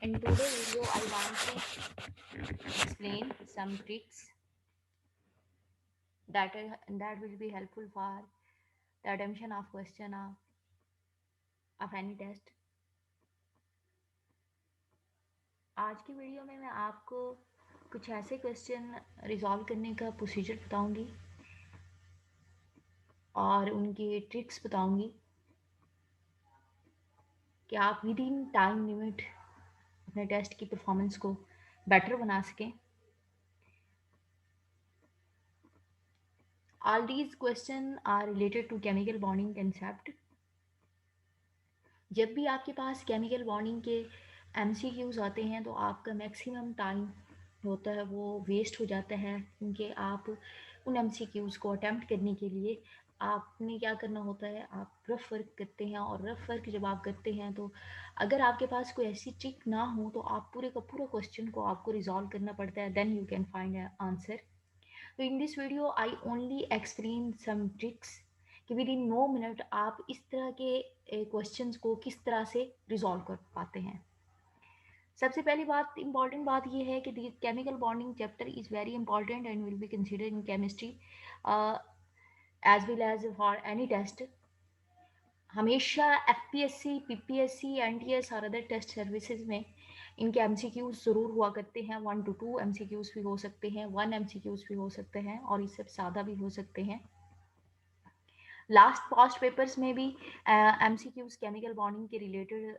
In today's video, I want to explain some tricks that will be helpful for the attention of question of any test. आज की video में मैं आपको कुछ ऐसे question resolve करने का प्रोसीजर बताऊंगी और उनकी ट्रिक्स बताऊंगी कि आप विद इन टाइम लिमिट अपने टेस्ट की परफॉर्मेंस को बेटर बना सकें. All these questions are related to chemical bonding concept. जब भी आपके पास केमिकल बॉन्डिंग के MCQs आते हैं तो आपका मैक्सिमम टाइम होता है वो वेस्ट हो जाता है, क्योंकि आप उन MCQs को अटैम्प्ट करने के लिए आपने क्या करना होता है, आप रफ वर्क करते हैं. और रफ वर्क जब आप करते हैं तो अगर आपके पास कोई ऐसी ट्रिक ना हो तो आप पूरे का पूरा क्वेश्चन को आपको रिजॉल्व करना पड़ता है. Then you can find answer. तो in this video I only explain some tricks कि विद इन 9 मिनट आप इस तरह के क्वेश्चंस को किस तरह से रिजॉल्व कर पाते हैं. सबसे पहली बात, इंपॉर्टेंट बात ये है कि the chemical bonding chapter is very important and will be considered in chemistry as well as for any test. हमेशा FPSC, PPSC, NTS और अदर टेस्ट सर्विसेज में इनके MCQs ज़रूर हुआ करते हैं. 1 to 2 MCQs भी हो सकते हैं, 1 MCQs भी हो सकते हैं और इससे ज़्यादा भी हो सकते हैं. लास्ट पास्ट पेपर्स में भी MCQs केमिकल बॉन्डिंग के रिलेटेड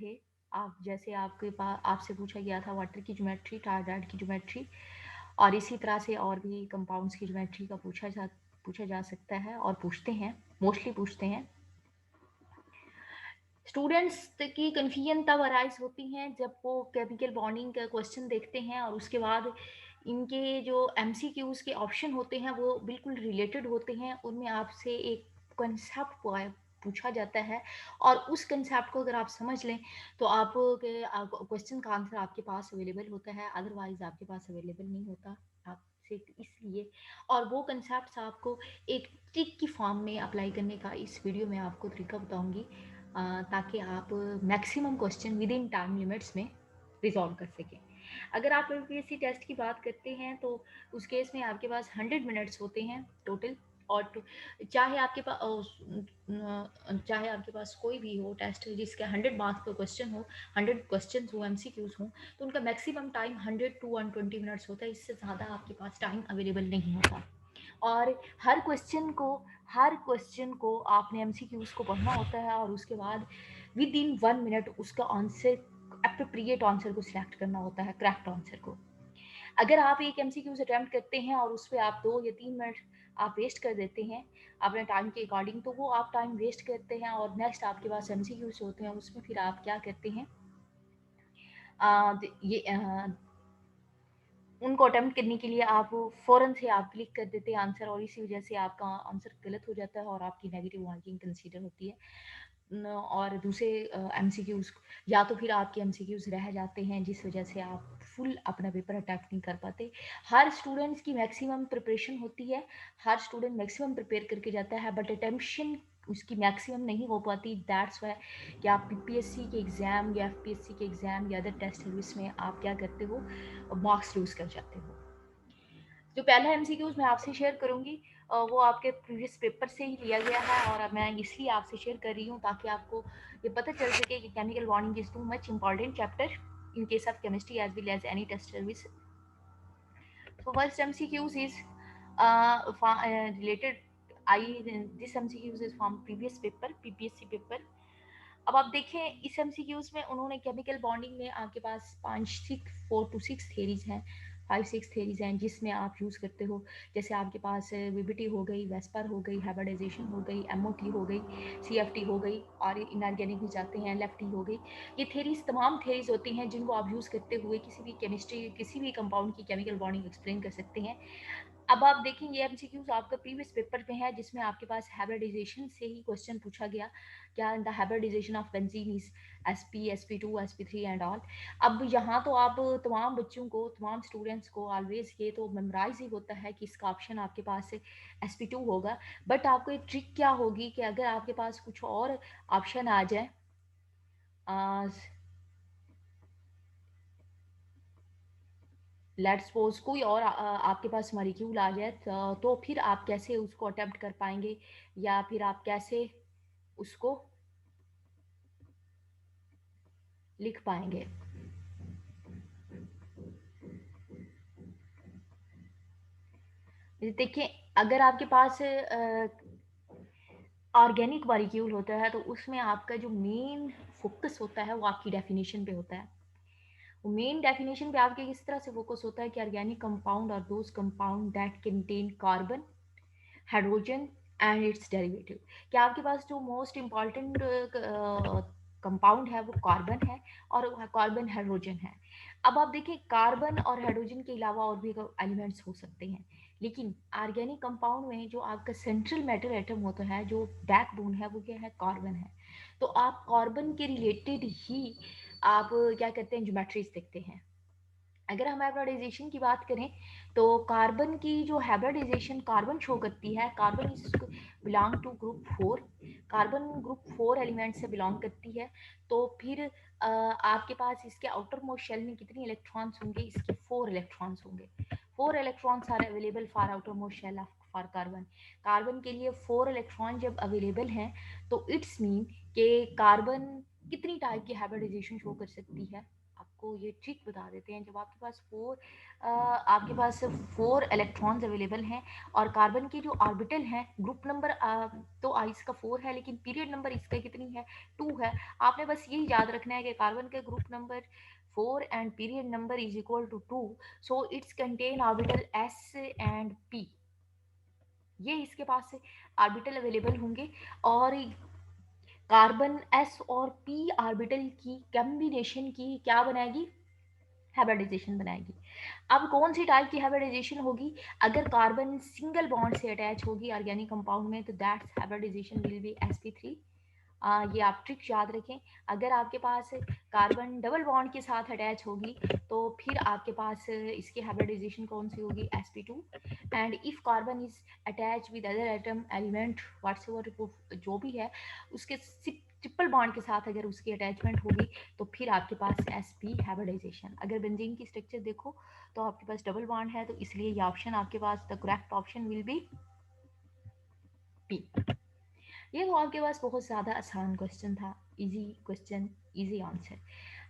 थे. आप जैसे आपके पास आपसे पूछा गया था वाटर की ज्योमेट्री, टायराइड की ज्योमेट्री और इसी तरह से और भी कंपाउंड्स की ज्योमेट्री का पूछा जा सकता है और पूछते हैं, मोस्टली पूछते हैं. स्टूडेंट्स की कन्फ्यूजन तब अराइज होती हैं जब वो केमिकल बॉन्डिंग का क्वेश्चन देखते हैं और उसके बाद इनके जो MCQs के ऑप्शन होते हैं वो बिल्कुल रिलेटेड होते हैं. उनमें आपसे एक कंसेप्ट पूछा जाता है और उस कंसेप्ट को अगर आप समझ लें तो आप क्वेश्चन का आंसर आपके पास अवेलेबल होता है, अदरवाइज आपके पास अवेलेबल नहीं होता आपसे. इसलिए और वो कंसेप्ट आपको एक ट्रिक की फॉर्म में अप्लाई करने का इस वीडियो में आपको तरीका बताऊंगी ताकि आप maximum question with in time limits में रिजॉल्व कर सकें. अगर आप UPSC टेस्ट की बात करते हैं तो उस केस में आपके पास 100 मिनट्स होते हैं टोटल. और चाहे आपके पास कोई भी हो टेस्ट जिसका 100 मार्क्स का क्वेश्चन हो, 100 क्वेश्चन हो, MCQs हो, तो उनका मैक्सिमम टाइम 100 to 120 मिनट्स होता है. इससे ज़्यादा आपके पास टाइम अवेलेबल नहीं होता. और हर क्वेश्चन को आपने MCQs को पढ़ना होता है और उसके बाद विद इन 1 मिनट उसका आंसर, अप्रोप्रिएट आंसर को सिलेक्ट करना होता है, करेक्ट आंसर को. अगर आप एक MCQs अटैम्प्ट करते हैं और उस पर आप 2 या 3 मिनट आप वेस्ट कर देते हैं अपने टाइम के अकॉर्डिंग, तो वो आप टाइम वेस्ट करते हैं और नेक्स्ट आपके पास MCQs होते हैं उसमें फिर आप क्या करते हैं, ये उनको अटेम्प्ट करने के लिए आप फ़ौरन से आप क्लिक कर देते हैं आंसर और इसी वजह से आपका आंसर गलत हो जाता है और आपकी नेगेटिव मार्किंग कंसीडर होती है. और दूसरे MCQs या तो फिर आपके MCQs रह जाते हैं जिस वजह से आप फुल अपना पेपर अटैम्प्ट नहीं कर पाते. हर स्टूडेंट्स की मैक्सिमम प्रिपरेशन होती है, हर स्टूडेंट मैक्सिमम प्रिपेयर करके जाता है, बट अटेम्प्शन उसकी मैक्सिमम नहीं हो पाती. दैट्स वाई कि आप PPSC के एग्ज़ाम या FPSC के एग्ज़ाम या अदर टेस्ट सर्विस में आप क्या करते हो, मार्क्स लूज़ कर जाते हो. जो पहला MCQs मैं आपसे शेयर करूँगी वो आपके प्रीवियस पेपर से ही लिया गया है और अब मैं इसलिए आपसे शेयर कर रही हूँ ताकि आपको ये पता चल सके कि chemical bonding is too much important chapter in case of chemistry as well as any test service. So first MCQs is related. This MCQs is from previous paper, PPSC paper. अब आप देखें इस MCQs में उन्होंने chemical bonding में आपके पास 4 to 6 theories हैं, 5-6 theories हैं जिसमें आप यूज़ करते हो. जैसे आपके पास VBT हो गई, वेस्पर हो गई, हाइब्रिडाइजेशन हो गई, MOT हो गई, CFT हो गई और इनऑर्गेनिक भी जाते हैं, LFT हो गई. ये थेरीज तमाम थेरीज होती हैं जिनको आप यूज़ करते हुए किसी भी कंपाउंड की केमिकल बॉन्डिंग एक्सप्लेन कर सकते हैं. अब आप देखेंगे MCQs आपका प्रीवियस पेपर में है जिसमें आपके पास हाइब्रिडाइजेशन से ही क्वेश्चन पूछा गया, क्या the hybridization of benzene is SP, SP2, SP3 and all. अब यहाँ तो आप तमाम बच्चों को, तमाम स्टूडेंट्स को ऑलवेज ये तो मेमोराइज ही होता है कि इसका ऑप्शन आपके पास से SP2 होगा. बट आपको एक ट्रिक क्या होगी कि अगर आपके पास कुछ और ऑप्शन आ जाए लेट्स सपोज कोई और आपके पास मॉलिक्यूल आ जाए, तो फिर आप कैसे उसको अटेम्प्ट कर पाएंगे, या फिर आप कैसे उसको लिख पाएंगे। देखिए, अगर आपके पास ऑर्गेनिक मॉलिक्यूल होता है तो उसमें आपका जो मेन फोकस होता है वो आपकी डेफिनेशन पे होता है। वो मेन डेफिनेशन पे आपके किस तरह से फोकस होता है कि ऑर्गेनिक कंपाउंड और those compound that contain carbon, hydrogen and it's derivative. क्या आपके पास जो मोस्ट इम्पॉर्टेंट कंपाउंड है वो कार्बन है और कार्बन हाइड्रोजन है। अब आप देखिए, कार्बन और हाइड्रोजन के अलावा और भी एलिमेंट्स हो सकते हैं, लेकिन ऑर्गेनिक कंपाउंड में जो आपका सेंट्रल मेटल एटम होता है, जो बैकबोन है, वो क्या है? कार्बन है। तो आप कार्बन के रिलेटेड ही आप क्या कहते हैं, ज्योमेट्रीज देखते हैं। अगर हम हाइब्रिडाइजेशन की बात करें तो कार्बन की जो हाइब्रिडाइजेशन कार्बन शो करती है, carbon is belong to group 4। Carbon group 4 element से बिलोंग करती है। तो फिर आपके पास इसके आउटर मोस्ट शेल में कितने इलेक्ट्रॉन्स होंगे? इसके 4 इलेक्ट्रॉन्स होंगे। 4 electrons are available for outermost shell of for carbon. Carbon के लिए 4 इलेक्ट्रॉन जब अवेलेबल हैं तो इट्स मीन के कार्बन कितनी टाइप की हाइब्रिडाइजेशन शो कर सकती है। आपको ये ट्रिक बता देते हैं। जब आपके पास 4 इलेक्ट्रॉन्स अवेलेबल हैं और कार्बन के जो ऑर्बिटल हैं, ग्रुप नंबर तो इसका 4 है, लेकिन पीरियड नंबर इसका कितनी है? 2 है। आपने बस यही याद रखना है कि कार्बन के group number 4 and period number is equal to 2, so it's contain orbital S and P. ये इसके पास ऑर्बिटल अवेलेबल होंगे और कार्बन एस और पी ऑर्बिटल की कॉम्बिनेशन की क्या बनाएगी? हाइब्रिडाइजेशन बनाएगी। अब कौन सी टाइप की हाइब्रिडाइजेशन होगी? अगर कार्बन सिंगल बॉन्ड से अटैच होगी ऑर्गेनिक कंपाउंड में तो that's hybridisation will be sp3। ये आप ट्रिक याद रखें। अगर आपके पास कार्बन डबल बॉन्ड के साथ अटैच होगी तो फिर आपके पास इसकी हाइब्रिडाइजेशन कौन सी होगी? sp2। And if carbon is attach with other atom element whatsoever जो भी है, उसके ट्रिपल बॉन्ड के साथ अगर उसकी अटैचमेंट होगी तो फिर आपके पास sp हाइब्रिडाइजेशन। अगर बेंजीन की स्ट्रक्चर देखो तो आपके पास डबल बॉन्ड है, तो इसलिए ये ऑप्शन आपके पास the correct option will be P. ये तो आपके पास बहुत ज़्यादा आसान क्वेश्चन था, इजी क्वेश्चन, इजी आंसर।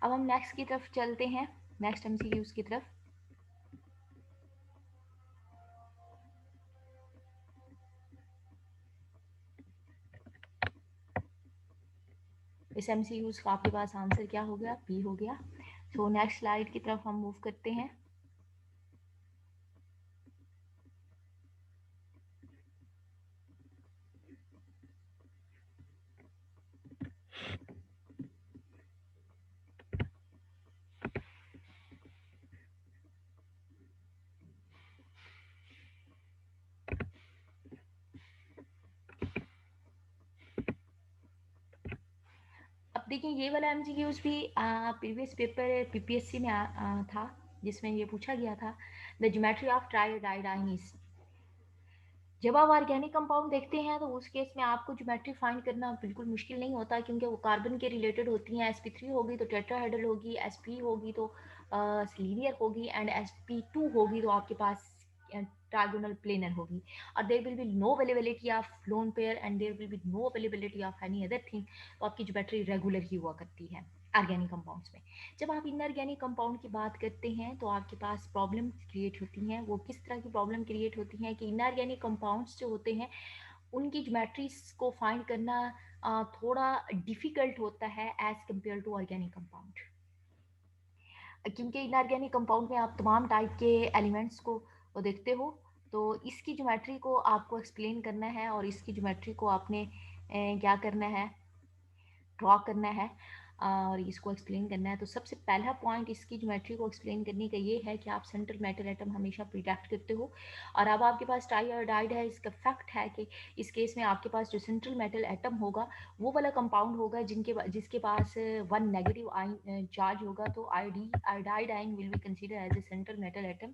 अब हम नेक्स्ट की तरफ चलते हैं, नेक्स्ट एमसीक्यूज की तरफ। इस एमसीक्यूज का आपके पास आंसर क्या हो गया? पी हो गया। सो नेक्स्ट स्लाइड की तरफ हम मूव करते हैं। अब देखिए, ये वाला एमसीक्यूज भी प्रीवियस पेपर पीपीएससी में था, जिसमें ये पूछा गया था द ज्योमेट्री ऑफ ट्राइआयोडाइन इज। जब आप ऑर्गेनिक कंपाउंड देखते हैं तो उस केस में आपको ज्योमेट्री फाइंड करना बिल्कुल मुश्किल नहीं होता, क्योंकि वो कार्बन के रिलेटेड होती हैं। sp3 होगी तो टेट्राहेड्रल होगी, sp होगी तो लीनियर होगी, एंड sp2 होगी तो आपके पास ट्राइगोनल प्लेनर होगी। और there will be no availability of lone pair and there will be no availability of any other thing. तो आपकी ज्योमेट्री रेगुलर ही हुआ करती है ऑर्गेनिक कंपाउंड्स में। जब आप इनऑर्गेनिक कंपाउंड की बात करते हैं तो आपके पास प्रॉब्लम क्रिएट होती हैं। वो किस तरह की प्रॉब्लम क्रिएट होती हैं कि इनऑर्गेनिक कंपाउंड्स जो होते हैं उनकी ज्योमेट्रीज को फाइंड करना थोड़ा डिफिकल्ट होता है as compare to organic compound, क्योंकि इनऑर्गेनिक कंपाउंड में आप तमाम टाइप के एलिमेंट्स को देखते हो। तो इसकी ज्योमेट्री को आपको एक्सप्लेन करना है और इसकी ज्योमेट्री को आपने क्या करना है? ड्रॉ करना है और इसको एक्सप्लेन करना है। तो सबसे पहला पॉइंट इसकी ज्योमेट्री को एक्सप्लेन करने का ये है कि आप सेंट्रल मेटल एटम हमेशा प्रिडेक्ट करते हो। और अब आपके पास ट्राइआयोडाइड है, इसका फैक्ट है कि इस केस में आपके पास जो सेंट्रल मेटल एटम होगा वो वाला कंपाउंड होगा जिसके पास 1 नेगेटिव आयन चार्ज होगा। तो iodide ion will be consider as a central metal atom.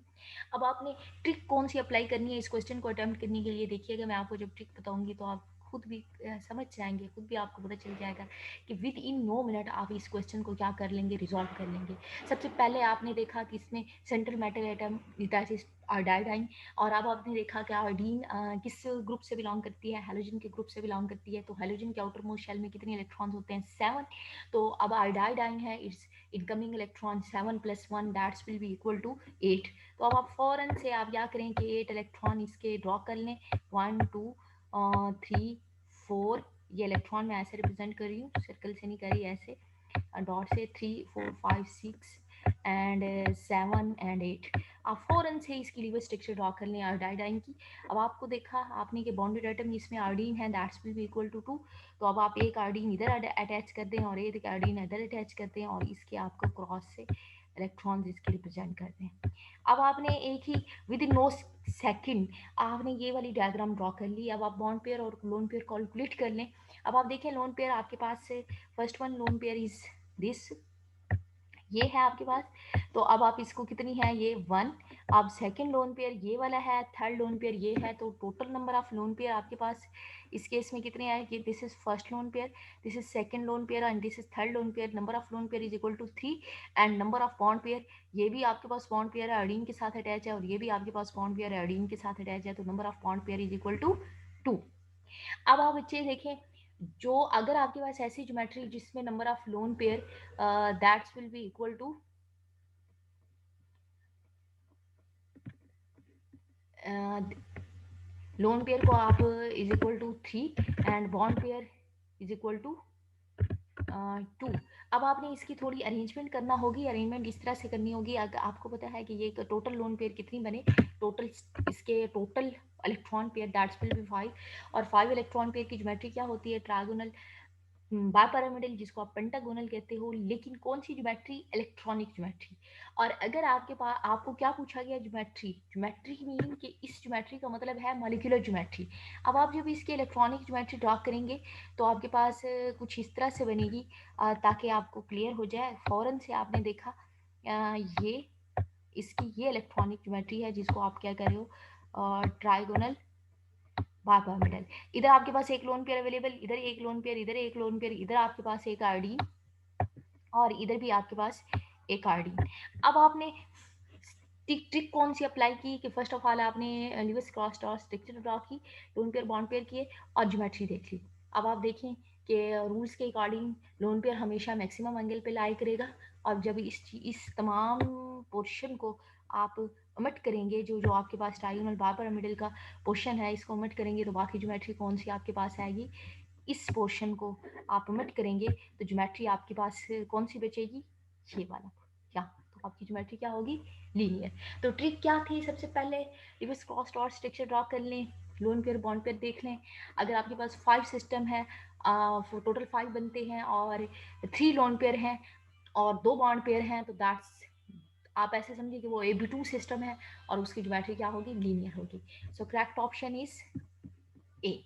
अब आपने ट्रिक कौन सी अप्लाई करनी है इस क्वेश्चन को अटेम्प्ट करने के लिए? देखिएगा, मैं आपको जब ट्रिक बताऊंगी तो आप खुद भी समझ जाएंगे, खुद भी आपको पता चल जाएगा कि विद इन 9 मिनट आप इस क्वेश्चन को क्या कर लेंगे, रिजॉल्व कर लेंगे। सबसे पहले आपने देखा कि इसमें central metal atom that is iodine, और अब आपने देखा कि आयोडीन किस ग्रुप से बिलोंग करती है, हेलोजन के ग्रुप से बिलोंग करती है। तो हेलोजन के आउटर मोस्ट शेल में कितने इलेक्ट्रॉन्स होते हैं, 7। तो अब आयोडाइन है, it's incoming electron 7 + 1 that's will be equal to 8। तो अब आप फ़ौरन से आप क्या करें कि 8 इलेक्ट्रॉन इसके ड्रॉ कर लें, 1 2 3 4। ये इलेक्ट्रॉन मैं ऐसे रिप्रेजेंट कर रही हूँ, सर्कल से नहीं कर रही, ऐसे डॉट से 3 4 5 6 एंड 7 एंड 8। आप फ़ौरन से इसकी लीवर स्ट्रक्चर ड्रॉ कर लें आयोडाइन की। अब आपको देखा आपने कि बॉन्डेड एटम इसमें आयोडीन है, that's will be equal to 2। तो अब आप एक आयोडीन इधर अटैच कर दें और एक आयोडीन इधर अटैच कर दें, और इसके आपको क्रॉस से इलेक्ट्रॉन्स इसके रिप्रेजेंट कर दें। अब आपने एक ही विद इन नो सेकेंड आपने ये वाली डायग्राम ड्रॉ कर ली। अब आप बॉन्ड पेयर और लोन पेयर कैलकुलेट कर लें। अब आप देखें लोन पेयर आपके पास से first one loan pair is this, ये है आपके पास। तो अब आप इसको कितनी है, ये 1। अब सेकंड लोन पेयर ये वाला है, थर्ड लोन पेयर ये है। तो total number of lone pair आपके पास इस केस में कितने आए कि this is first lone pair, this is second lone pair and this is third lone pair. Number of lone pair is equal to 3 and number of bond pair, ये भी आपके पास बॉन्ड पेयर आयोडीन के साथ attach है और ये भी आपके पास बॉन्ड पेयर आयोडीन के साथ अटैच है। तो number of bond pair is equal to 2। अब आप बच्चे देखें, जो अगर आपके पास ऐसी ज्योमेट्री जिसमें number of lone pair that's will be equal to lone pair को आप is equal to 3 and bond pair is equal to 2। अब आपने इसकी थोड़ी अरेंजमेंट करना होगी, अरेंजमेंट इस तरह से करनी होगी। अगर आपको पता है कि ये टोटल लोन पेयर कितनी बने, टोटल इसके total electron pair that's will B 5, और 5 इलेक्ट्रॉन पेयर की ज्योमेट्री क्या होती है, ट्रायगोनल बायपैरामिडल, जिसको आप पेंटागोनल कहते हो। लेकिन कौन सी ज्योमेट्री, इलेक्ट्रॉनिक ज्योमेट्री। और अगर आपके पास आपको क्या पूछा गया, ज्योमेट्री, ज्योमेट्री मीन कि इस ज्योमेट्री का मतलब है मॉलिक्यूलर ज्योमेट्री। अब आप जब इसके इलेक्ट्रॉनिक ज्योमेट्री ड्रॉ करेंगे तो आपके पास कुछ इस तरह से बनेगी, ताकि आपको क्लियर हो जाए। फ़ौरन से आपने देखा ये इसकी ये इलेक्ट्रॉनिक ज्योमेट्री है, जिसको आप क्या कर रहे हो, ट्राइगोनल बायपैरामिडल। इधर आपके पास एक लोन पेयर अवेलेबल, इधर एक लोन पेयर, इधर एक लोन पेयर, इधर आपके पास एक आयोडीन और इधर भी आपके पास एक आयोडीन। अब आपने ट्रिक कौन सी अप्लाई की कि फर्स्ट ऑफ ऑल आपने Lewis cross toss structure draw की, लोन पेयर बॉन्ड पेयर किए और ज्योमेट्री देख ली। अब आप देखें कि रूल्स के अकॉर्डिंग लोन पेयर हमेशा मैक्सिमम एंगल पे लाई करेगा, और जब इस तमाम पोर्शन को आप ओमिट करेंगे, जो जो आपके पास ट्रायंगल बायपैरामिडल का पोर्शन है, इसको ओमिट करेंगे तो बाकी ज्योमेट्री कौन सी आपके पास आएगी, इस पोर्शन को आप ओमिट करेंगे तो ज्योमेट्री आपके पास कौन सी बचेगी, ये वाला। क्या तो आपकी ज्योमेट्री क्या होगी, लीनियर। तो ट्रिक क्या थी, सबसे पहले reverse cross dot structure draw कर लें, लोन पेयर बॉन्ड पेयर देख लें। अगर आपके पास 5 सिस्टम है, टोटल 5 बनते हैं और 3 लोन पेयर हैं और 2 बॉन्ड पेयर हैं, तो दैट्स आप ऐसे समझिए कि वो AB2 सिस्टम है और उसकी ज्योमेट्री क्या होगी, लीनियर होगी। So correct option is a.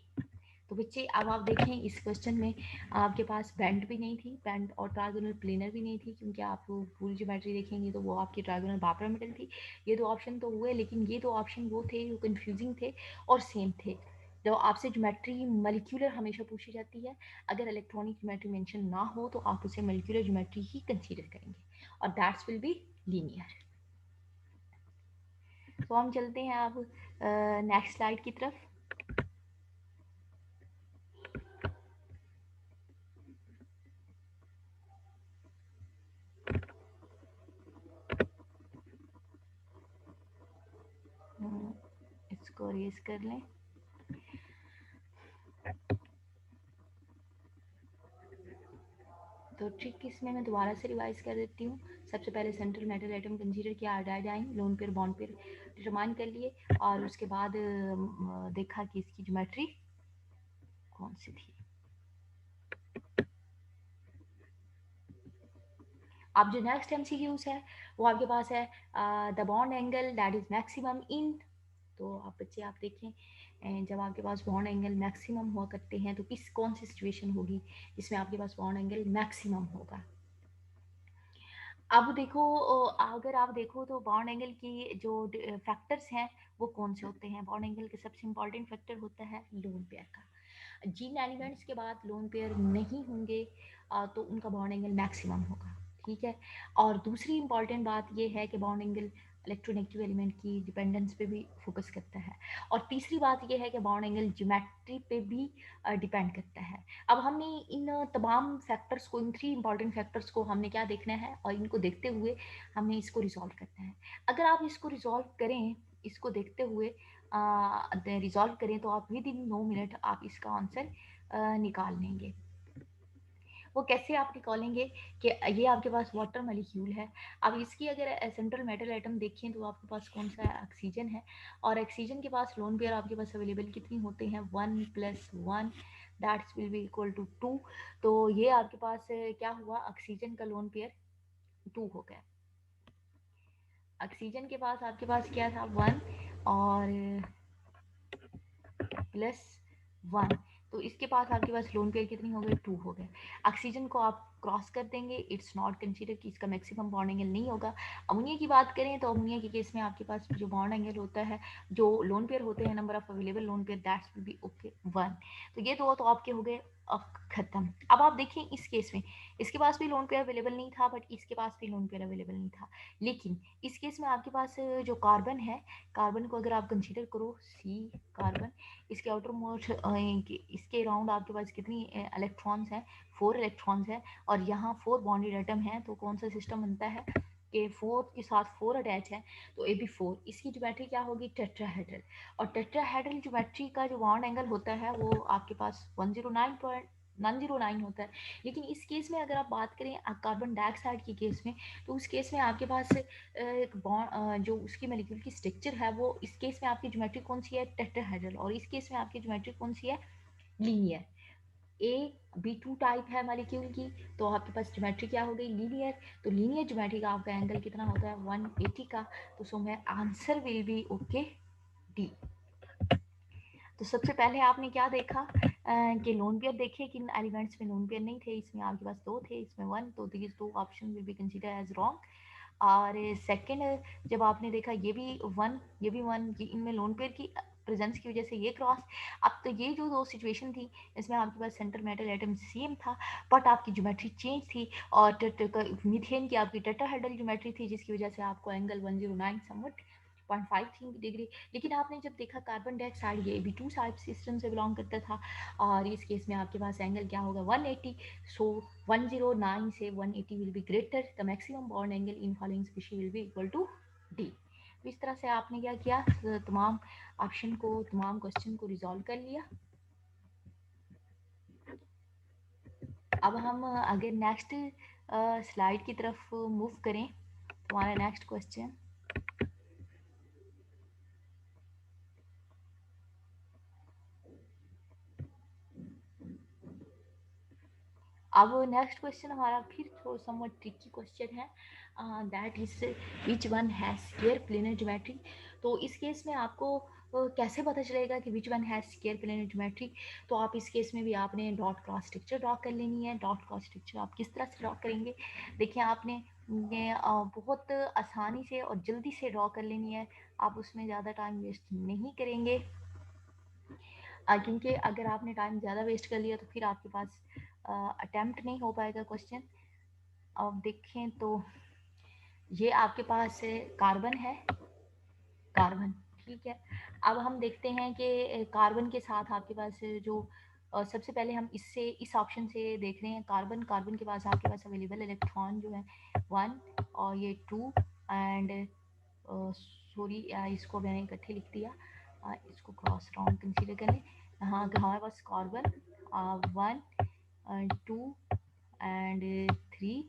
तो बच्चे अब आप देखें इस क्वेश्चन में आपके पास बैंड भी नहीं थी, बैंड और ट्रायंगुलर प्लेनर भी नहीं थी, क्योंकि आप पूरी ज्योमेट्री देखेंगे तो वो आपकी ट्रायंगुलर बायपैरामिडल थी। ये 2 ऑप्शन तो हुए, लेकिन ये 2 ऑप्शन वो थे जो कंफ्यूजिंग थे और सेम थे। तो आपसे ज्योमेट्री मॉलिक्यूलर हमेशा पूछी जाती है, अगर इलेक्ट्रॉनिक ज्योमेट्री मेंशन ना हो तो आप उसे मॉलिक्यूलर ज्योमेट्री ही कंसीडर करेंगे, और दैट्स विल बी लीनियर। तो हम चलते हैं अब नेक्स्ट स्लाइड की तरफ। इसको रेज कर लें। तो ट्रिक इसमें मैं दोबारा से रिवाइज कर देती हूँ। सबसे पहले सेंट्रल मेटल एटम कंसीडर किया, iodine, lone pair bond pair determine कर लिए, और उसके बाद देखा कि इसकी ज्योमेट्री कौन सी थी। अब जो नेक्स्ट MCQs है वो आपके पास है the bond angle that is maximum in. तो आप बच्चे आप देखें, जब आपके पास बॉन्ड एंगल मैक्सिमम हुआ करते हैं तो किस कौन सी सिचुएशन होगी जिसमें आपके पास बॉन्ड एंगल मैक्सिमम होगा। अब देखो, अगर आप देखो तो बॉन्ड एंगल की जो फैक्टर्स हैं वो कौन से होते हैं। बॉन्ड एंगल के सबसे इंपॉर्टेंट फैक्टर होता है लोन पेयर का। जिन एलिमेंट्स के बाद लोन पेयर नहीं होंगे तो उनका बॉन्ड एंगल मैक्सिमम होगा, ठीक है। और दूसरी इंपॉर्टेंट बात ये है कि बॉन्ड एंगल इलेक्ट्रोनेगेटिव एलिमेंट की डिपेंडेंस पे भी फोकस करता है। और तीसरी बात ये है कि बॉन्ड एंगल ज्योमेट्री पे भी डिपेंड करता है। अब हमने इन तमाम फैक्टर्स को, इन 3 इंपॉर्टेंट फैक्टर्स को हमने क्या देखना है, और इनको देखते हुए हमने इसको रिजॉल्व करना है। अगर आप इसको रिजॉल्व करें, इसको देखते हुए रिजॉल्व करें, तो आप विद इन 9 मिनट आप इसका आंसर निकाल लेंगे। वो कैसे आप निकालेंगे कि ये आपके पास वाटर मॉलिक्यूल है। अब इसकी अगर सेंट्रल मेटल एटम देखें तो आपके पास कौन सा ऑक्सीजन है, और ऑक्सीजन के पास लोन पेयर आपके पास अवेलेबल कितनी होते हैं, 1 + 1 that's will be equal to 2। तो ये आपके पास क्या हुआ, ऑक्सीजन का लोन पेयर 2 हो गया। ऑक्सीजन के पास आपके पास क्या था, 1 और +1, तो इसके पास आपके पास लोन पेयर कितनी हो गई, 2 हो गए। ऑक्सीजन को आप क्रॉस कर देंगे, इट्स नॉट कंसीडर कि इसका मैक्सिमम बॉन्ड एंगल नहीं होगा। अमोनिया की बात करें तो अमोनिया के केस में आपके पास जो बॉन्ड एंगल होता है, जो लोन पेयर होते हैं, number of available loan pair that's will B okay 1। तो ये दो तो आपके हो गए खत्म। अब आप देखिए इस केस में इसके पास भी लोन पेयर अवेलेबल नहीं था, बट इसके पास भी लोन पेयर अवेलेबल नहीं था। लेकिन इस केस में आपके पास जो कार्बन है, कार्बन को अगर आप कंसीडर करो, सी कार्बन, इसके आउटर मोस्ट इसके अराउंड आपके पास कितनी इलेक्ट्रॉन्स हैं, 4 इलेक्ट्रॉन्स हैं, और यहाँ 4 बॉन्डेड एटम हैं। तो कौन सा सिस्टम बनता है कि 4 के साथ 4 अटैच है, तो AB4, इसकी ज्योमेट्री क्या होगी, टेट्राहेड्रल। और टेट्राहेड्रल ज्योमेट्री का जो बॉन्ड एंगल होता है वो आपके पास 109.909 होता है। लेकिन इस केस में अगर आप बात करें कार्बन डाइऑक्साइड के केस में, तो उस केस में आपके पास एक बॉन्ड जो उसकी मॉलिक्यूल की स्ट्रक्चर है, वो इस केस में आपकी ज्योमेट्री कौन सी है, टेट्राहेड्रल, और इस केस में आपकी ज्योमेट्री कौन सी है, लीनियर। AB2 टाइप है मॉलिक्यूल की, तो आपके पास ज्योमेट्री क्या हो गई, लीनियर। तो लीनियर ज्योमेट्री का आपका एंगल कितना होता है, 180 का। तो सो मैं answer will be okay D. तो सबसे पहले आपने क्या देखा कि लोन पेयर देखे, किन एलिमेंट्स में लोन पेयर नहीं थे, इसमें आपके पास 2 थे, इसमें 1, तो these 2 option will be consider as wrong. और सेकंड जब आपने देखा ये भी 1, ये भी 1, ये इनमें लोन पेयर की प्रेजेंस की वजह से ये क्रॉस। अब तो ये जो दो सिचुएशन थी, इसमें आपके पास सेंटर मेटल एटम सेम था, बट आपकी ज्योमेट्री चेंज थी, और मीथेन की आपकी टेट्राहेड्रल ज्योमेट्री थी, जिसकी वजह से आपको एंगल 109 समवट 0.5 डिग्री। लेकिन आपने जब देखा कार्बन डाइऑक्साइड, ये भी 2 टाइप सिस्टम से बिलोंग करता था, और इस केस में आपके पास एंगल क्या होगा, 180। सो 109 से 180 will be greater, the maximum bond angle in following species will be equal to D. तो इस तरह से आपने क्या किया, तमाम ऑप्शन को, तमाम क्वेश्चन को रिजॉल्व कर लिया। अब हम अगर नेक्स्ट स्लाइड की तरफ मूव करें, हमारा नेक्स्ट क्वेश्चन, अब नेक्स्ट क्वेश्चन हमारा फिर थोड़ा समवट ट्रिकी क्वेश्चन है, that is which one has square planar geometry. तो इस केस में आपको कैसे पता चलेगा कि which one has square planar geometry. तो आप इस केस में भी आपने डॉट क्रॉस स्ट्रक्चर ड्रॉ कर लेनी है। डॉट क्रॉस स्ट्रक्चर आप किस तरह से ड्रॉ करेंगे, देखिए आपने ये बहुत आसानी से और जल्दी से ड्रॉ कर लेनी है, आप उसमें ज़्यादा टाइम वेस्ट नहीं करेंगे, क्योंकि अगर आपने टाइम ज़्यादा वेस्ट कर लिया तो फिर आपके पास अटेम्प्ट नहीं हो पाएगा क्वेश्चन। अब देखें तो ये आपके पास कार्बन है, कार्बन, ठीक है। अब हम देखते हैं कि कार्बन के साथ आपके पास जो सबसे पहले हम इससे, इस ऑप्शन से देख रहे हैं, कार्बन, कार्बन के पास आपके पास अवेलेबल इलेक्ट्रॉन जो है 1 और ये 2 एंड सॉरी इसको मैंने इकट्ठे लिख दिया, इसको क्रॉस राउंड कंसीडर करें। हाँ, हमारे पास कार्बन 1 2 एंड 3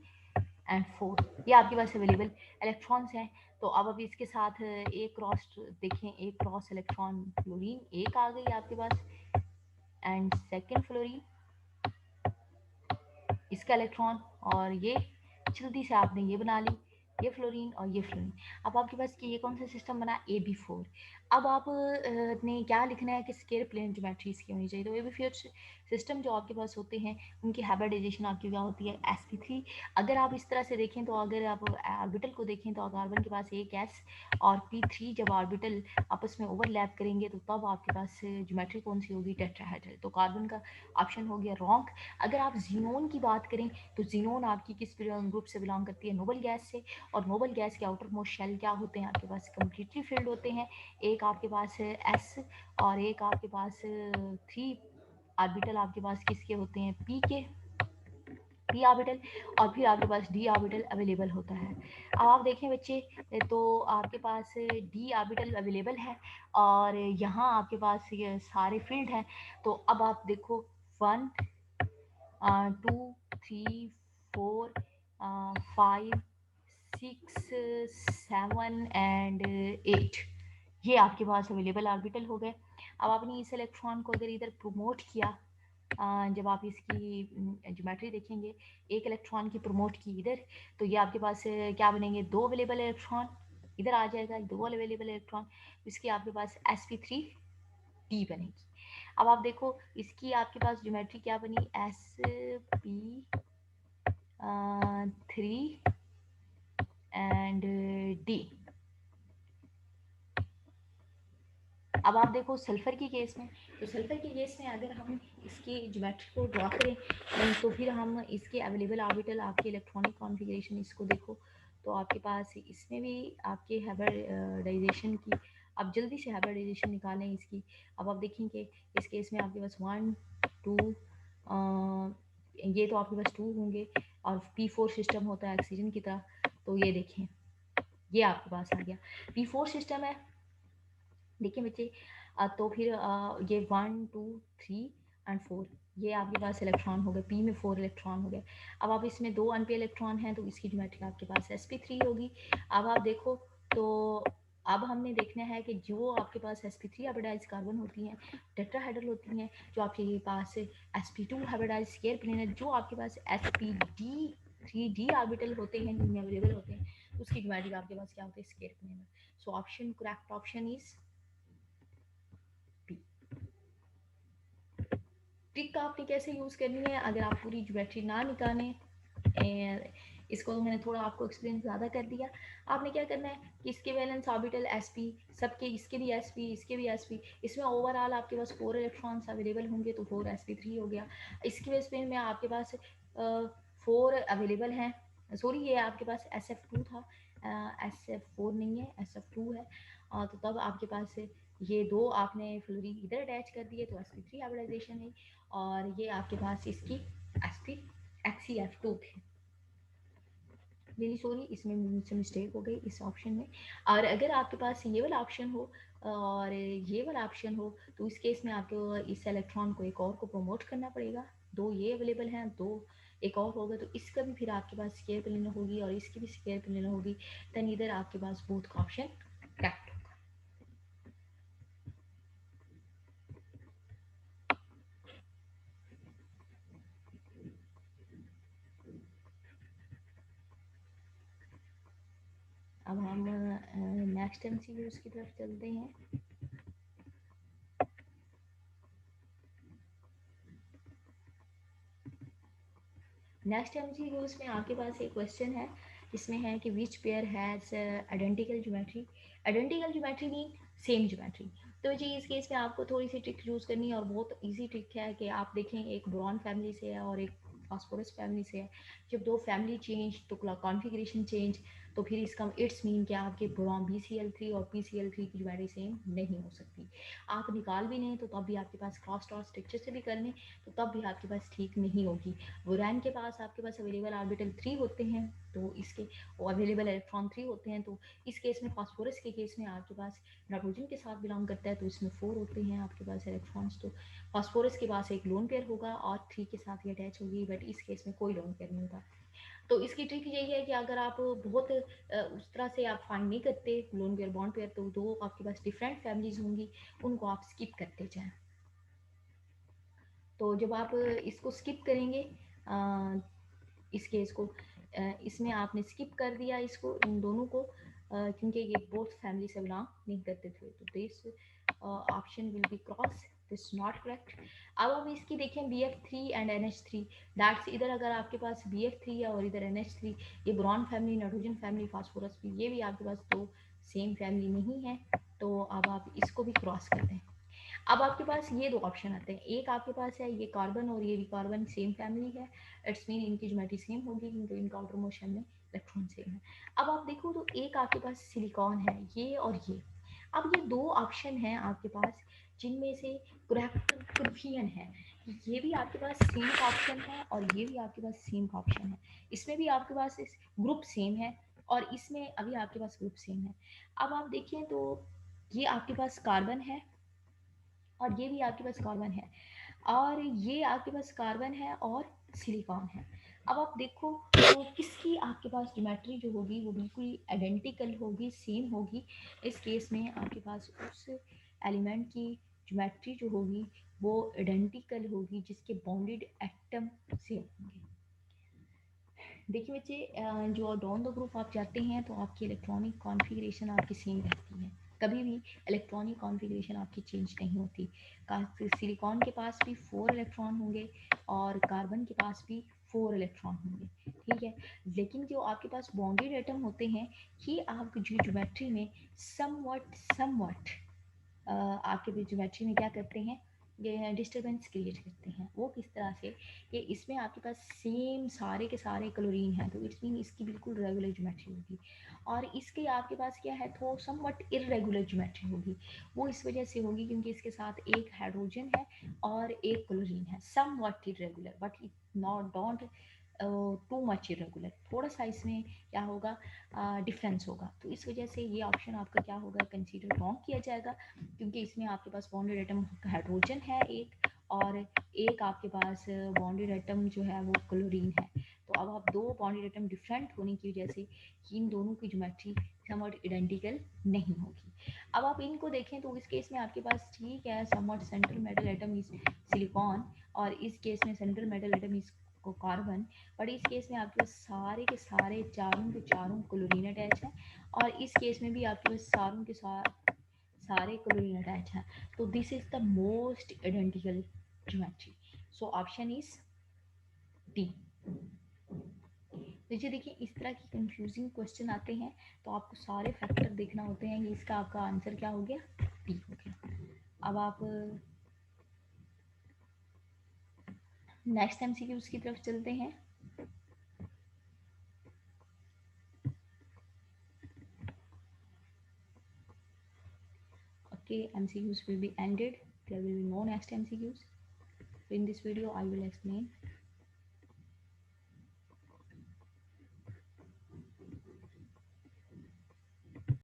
एंड 4, ये आपके पास अवेलेबल इलेक्ट्रॉन्स हैं। तो अब इसके साथ एक क्रॉस देखें, एक क्रॉस इलेक्ट्रॉन फ्लोरीन एक आ गई आपके पास, एंड सेकंड फ्लोरीन इसका इलेक्ट्रॉन, और ये जल्दी से आपने ये बना ली, ये फ्लोरीन और ये फ्लोरीन। अब आपके पास कि ये कौन सा सिस्टम बना, AB4। अब आप ने क्या लिखना है कि स्केयर प्लेन ज्योमेट्रीज की होनी चाहिए। तो एबीफियर सिस्टम जो आपके पास होते हैं उनकी हाइब्रिडाइजेशन आपकी क्या होती है, sp3। अगर आप इस तरह से देखें तो अगर आप ऑर्बिटल को देखें तो कार्बन के पास एक s और p3 जब ऑर्बिटल आपस में ओवरलैप करेंगे तो तब आपके पास ज्योमेट्री कौन सी होगी, टेट्राहेड्रल। तो कार्बन का ऑप्शन हो गया रॉन्ग। अगर आप जीनोन की बात करें तो जीनोन आपकी किस ग्रुप से बिलोंग करती है, नोबल गैस से। और नोबल गैस के आउटर मोस्ट शेल क्या होते हैं आपके पास, कम्प्लीटली फिल्ड होते हैं। एक आपके पास है एस और एक आपके पास थ्री ऑर्बिटल आपके पास किसके होते हैं, पी ऑर्बिटल। और फिर आपके पास डी ऑर्बिटल अवेलेबल होता है। अब आप देखें बच्चे तो आपके पास डी ऑर्बिटल अवेलेबल है और यहाँ आपके पास ये सारे फील्ड हैं। तो अब आप देखो 1 2 3 4 5 6 7 एंड 8, ये आपके पास अवेलेबल ऑर्बिटल हो गए। अब आपने इस इलेक्ट्रॉन को अगर इधर प्रमोट किया, जब आप इसकी ज्योमेट्री देखेंगे, एक इलेक्ट्रॉन की प्रमोट की इधर, तो ये आपके पास क्या बनेंगे, दो अवेलेबल इलेक्ट्रॉन इधर आ जाएगा, दो अवेलेबल इलेक्ट्रॉन, इसकी आपके पास sp3d बनेगी। अब आप देखो इसकी आपके पास ज्योमेट्री क्या बनी, sp3 एंड d। अब आप देखो सल्फर की केस में, तो सल्फर की केस में अगर हम इसकी ज्योमेट्री को ड्रॉ करें तो फिर हम इसके अवेलेबल ऑर्बिटल आपके इलेक्ट्रॉनिक कॉन्फ़िगरेशन इसको देखो, तो आपके पास इसमें भी आपके हाइब्रिडाइजेशन की, आप जल्दी से हाइब्रिडाइजेशन निकालें इसकी। अब आप देखेंगे इस केस में आपके पास 1 2 ये तो आपके पास 2 होंगे और p4 सिस्टम होता है ऑक्सीजन की तरह। तो ये देखें ये आपके पास आ गया p4 सिस्टम है। देखिए बच्चे तो फिर ये 1 2 3 एंड 4, ये आपके पास इलेक्ट्रॉन हो गए, पी में 4 इलेक्ट्रॉन हो गए। अब आप इसमें 2 अनपे इलेक्ट्रॉन हैं तो इसकी ज्योमेट्री आपके पास sp3 होगी। अब आप देखो तो अब हमने देखना है कि जो आपके पास sp3 हाइब्रिडाइज कार्बन होती हैं, टेट्राहेड्रल होती हैं, जो आपके पास sp2 हाइब्रिडाइज स्केयर प्लेन है, जो आपके पास sp3d ऑर्बिटल होते हैं जिनमें अवेलेबल होते हैं, उसकी ज्योमेट्री आपके पास क्या होती है, square plane. So option correct option is trick आपने कैसे यूज़ करनी है, अगर आप पूरी ज्योमेट्री ना निकालें, इसको तो मैंने थोड़ा आपको एक्सप्लेन ज़्यादा कर दिया। आपने क्या करना है कि इसके वैलेंस ऑर्बिटल sp, सबके इसके भी sp, इसके भी sp, इसमें ओवरऑल आपके पास 4 इलेक्ट्रॉन्स अवेलेबल होंगे तो 4 sp3 हो गया। इसके बेस पे में आपके पास 4 अवेलेबल हैं, सॉरी ये आपके पास sf2 था, sf4 नहीं है, sf2 है। तो तब आपके पास ये दो आपने फ्लोरीन इधर अटैच कर दिए तो sp3 हाइब्रिडाइजेशन है, और ये आपके पास इसकी sp xcf2 थे। वेरी सॉरी इसमें मुझसे मिस्टेक हो गई इस ऑप्शन में। और अगर आपके पास ये वाला ऑप्शन हो और ये वाला ऑप्शन हो तो इस केस में आपको इस इलेक्ट्रॉन को एक और को प्रमोट करना पड़ेगा। दो ये अवेलेबल हैं, दो एक और होगा, तो इसका भी फिर आपके पास स्केयर प्लेन होगी और इसकी भी स्केयर प्लेन होगी। देन इधर आपके पास बोथ का ऑप्शन करेक्ट। अब हम नेक्स्ट एमसीक्यूज की तरफ चलते हैं। नेक्स्ट एमसीक्यूज में आपके पास एक क्वेश्चन है, इसमें है कि which pair has identical geometry. Identical geometry mean same geometry. तो जी इस केस में आपको थोड़ी सी ट्रिक यूज़ करनी है और बहुत इजी ट्रिक है कि आप देखें एक बोरॉन फैमिली से है और एक फास्फोरस फैमिली से है। जब दो फैमिली चेंज तो कॉन्फ़िगरेशन चेंज, तो फिर इसका इट्स मीन कि आपके बोरॉन BCl3 और PCl3 की ज्योमेट्री सेम नहीं हो सकती। आप निकाल भी लें तो तब भी आपके पास क्रॉस टॉस स्ट्रक्चर से भी कर लें तो तब भी आपके पास ठीक नहीं होगी। बोरॉन के पास आपके पास अवेलेबल ऑर्बिटल 3 होते हैं तो इसके अवेलेबल इलेक्ट्रॉन 3 होते हैं। तो इस केस में फास्फोरस के केस में आपके पास नाइट्रोजन के साथ बिलोंग करता है तो इसमें 4 होते हैं आपके पास इलेक्ट्रॉन्स। तो फास्फोरस के पास एक लोन पेयर होगा और 3 के साथ ही अटैच होगी, बट इस केस में कोई लोन पेयर नहीं होता। तो इसकी ट्रिक यही है कि अगर आप बहुत उस तरह से आप फाइंड नहीं करते लोन पेयर बॉन्ड पेयर, तो दो आपके पास डिफरेंट फैमिलीज होंगी, उनको आप स्किप करते जाएं। तो जब आप इसको स्किप करेंगे इस केस को, इसमें आपने स्किप कर दिया इसको इन दोनों को, क्योंकि ये बोथ फैमिली से बिलोंग नहीं करते थे, तो this option will B cross, this not correct. अब आप इसकी देखें BF3 एंड NH3, दैट्स इधर अगर आपके पास BF3 है और इधर NH3, ये boron family, nitrogen family, phosphorus भी, ये भी आपके पास दो सेम फैमिली नहीं है, तो अब आप इसको भी क्रॉस कर दें। अब आपके पास ये दो ऑप्शन आते हैं, एक आपके पास है ये कार्बन और ये भी कार्बन सेम फैमिली है, इट्स मीन इनकी ज्योमेट्री सेम होगी क्योंकि इनका आउटर मोशन में इलेक्ट्रॉन सेम है। अब आप देखो तो एक आपके पास सिलिकॉन है, ये और ये। अब ये दो ऑप्शन हैं आपके पास जिनमें से करेक्ट कुर्फियन है, ये भी आपके पास सेम ऑप्शन है और ये भी आपके पास सेम ऑप्शन है, इसमें भी आपके पास ग्रुप सेम है और इसमें अभी आपके पास ग्रुप सेम है। अब आप देखिए तो ये आपके पास कार्बन है और ये भी आपके पास कार्बन है और ये आपके पास कार्बन है और सिलिकॉन है। अब आप देखो तो किसकी आपके पास ज्योमेट्री जो होगी वो बिल्कुल आइडेंटिकल होगी, सेम होगी। इस केस में आपके पास उस एलिमेंट की ज्योमेट्री जो होगी वो आइडेंटिकल होगी जिसके बाउंडेड एटम सेम होंगे। देखिए बच्चे, जो डाउन द ग्रुप आप जाते हैं तो आपकी इलेक्ट्रॉनिक कॉन्फ़िगरेशन आपकी सेम रहती है, कभी भी इलेक्ट्रॉनिक कॉन्फ़िगरेशन आपकी चेंज नहीं होती। सिलिकॉन के पास भी 4 इलेक्ट्रॉन होंगे और कार्बन के पास भी 4 इलेक्ट्रॉन होंगे, ठीक है। लेकिन जो आपके पास बॉन्डेड एटम होते हैं ये आपकी ज्योमेट्री में समवट आपके भी ज्योमेट्री में क्या करते हैं, ये डिस्टरबेंस क्रिएट करते हैं। वो किस तरह से कि इसमें आपके पास सेम सारे के सारे क्लोरीन हैं, तो इट्स मीन इसकी बिल्कुल रेगुलर ज्योमेट्री होगी और इसके आपके पास क्या है तो समवट इरेगुलर ज्योमेट्री होगी। वो इस वजह से होगी क्योंकि इसके साथ एक हाइड्रोजन है और एक क्लोरीन है, somewhat irregular but it not don't too much irregular, थोड़ा सा इसमें क्या होगा डिफरेंस होगा, तो इस वजह से ये ऑप्शन आपका क्या होगा कंसीडर रॉन्ग किया जाएगा क्योंकि इसमें आपके पास बॉन्डेड एटम हाइड्रोजन है एक और एक आपके पास बॉन्डेड एटम जो है वो क्लोरीन है। तो अब आप दो बॉन्डेड एटम डिफरेंट होने की वजह से इन दोनों की ज्योमेट्री समवट आइडेंटिकल नहीं होगी। अब आप इनको देखें तो इस केस में आपके पास ठीक है somewhat central metal atom is silicon और इस केस में सेंट्रल मेटल एटम इज को कार्बन, बट इस केस में आपके पास सारे के सारे चारों के चारों क्लोरीन अटैच है और इस केस में भी आपके पास सारों के सारे क्लोरीन अटैच है, तो this is the most identical geometry, so option is D. देखिए देखिए इस तरह की कंफ्यूजिंग क्वेश्चन आते हैं तो आपको सारे फैक्टर देखना होते हैं कि इसका आपका आंसर क्या हो गया, डी हो गया। अब आप नेक्स्ट एमसीक्यूज की तरफ चलते हैं। Okay, MCQs will be ended. There will be no next MCQs. In this video, I will explain